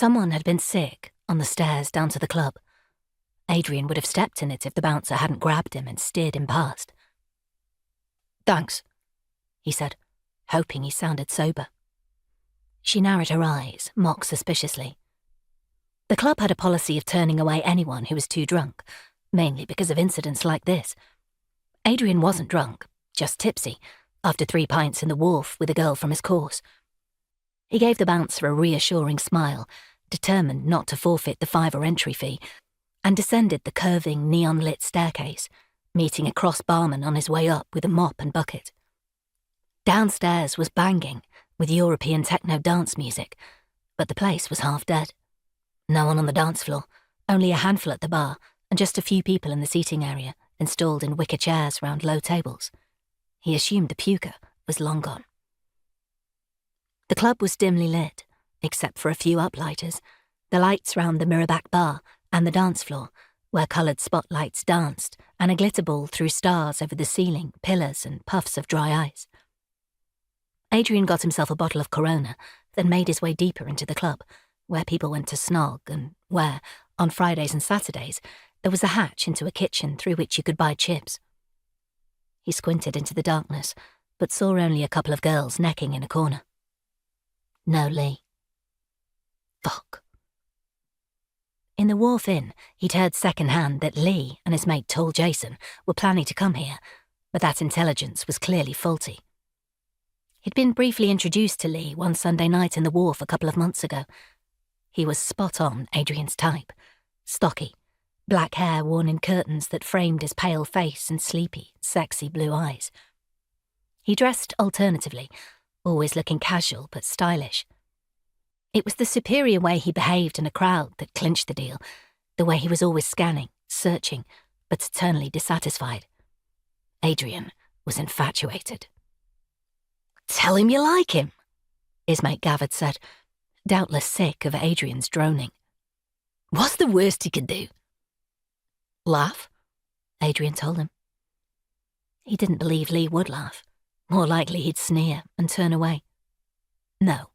Someone had been sick on the stairs down to the club. Adrian would have stepped in it if the bouncer hadn't grabbed him and steered him past. "Thanks," he said, hoping he sounded sober. She narrowed her eyes, mock suspiciously. The club had a policy of turning away anyone who was too drunk, mainly because of incidents like this. Adrian wasn't drunk, just tipsy, after 3 pints in the wharf with a girl from his course. He gave the bouncer a reassuring smile, determined not to forfeit the £5 entry fee, and descended the curving, neon-lit staircase, meeting a cross barman on his way up with a mop and bucket. Downstairs was banging, with European techno dance music, but the place was half dead. No one on the dance floor, only a handful at the bar, and just a few people in the seating area, installed in wicker chairs round low tables. He assumed the puker was long gone. The club was dimly lit, except for a few uplighters, the lights round the mirror-back bar and the dance floor, where coloured spotlights danced, and a glitter ball threw stars over the ceiling, pillars and puffs of dry ice. Adrian got himself a bottle of Corona, then made his way deeper into the club, where people went to snog and where, on Fridays and Saturdays, there was a hatch into a kitchen through which you could buy chips. He squinted into the darkness, but saw only a couple of girls necking in a corner. No Lee. Fuck. In the Wharf Inn, he'd heard second-hand that Lee and his mate Tall Jason were planning to come here, but that intelligence was clearly faulty. He'd been briefly introduced to Lee one Sunday night in the Wharf a couple of months ago. He was spot on Adrian's type, stocky, black hair worn in curtains that framed his pale face and sleepy, sexy blue eyes. He dressed alternatively, always looking casual but stylish. It was the superior way he behaved in a crowd that clinched the deal, the way he was always scanning, searching, but eternally dissatisfied. Adrian was infatuated. "Tell him you like him," his mate Gav said, doubtless sick of Adrian's droning. "What's the worst he could do?" "Laugh," Adrian told him. He didn't believe Lee would laugh. More likely he'd sneer and turn away. No,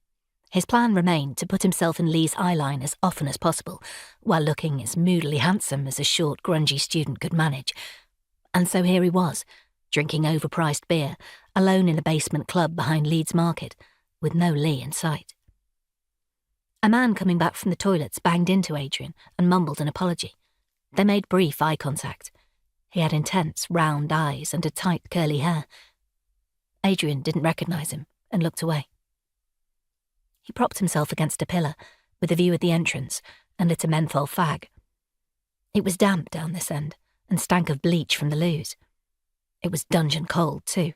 his plan remained to put himself in Lee's eyeline as often as possible, while looking as moodily handsome as a short, grungy student could manage. And so here he was, drinking overpriced beer, alone in a basement club behind Leeds Market, with no Lee in sight. A man coming back from the toilets banged into Adrian and mumbled an apology. They made brief eye contact. He had intense, round eyes and a tight, curly hair. Adrian didn't recognise him and looked away. He propped himself against a pillar, with a view of the entrance, and lit a menthol fag. It was damp down this end, and stank of bleach from the loos. It was dungeon cold, too,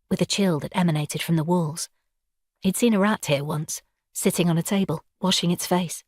with a chill that emanated from the walls. He'd seen a rat here once, sitting on a table, washing its face.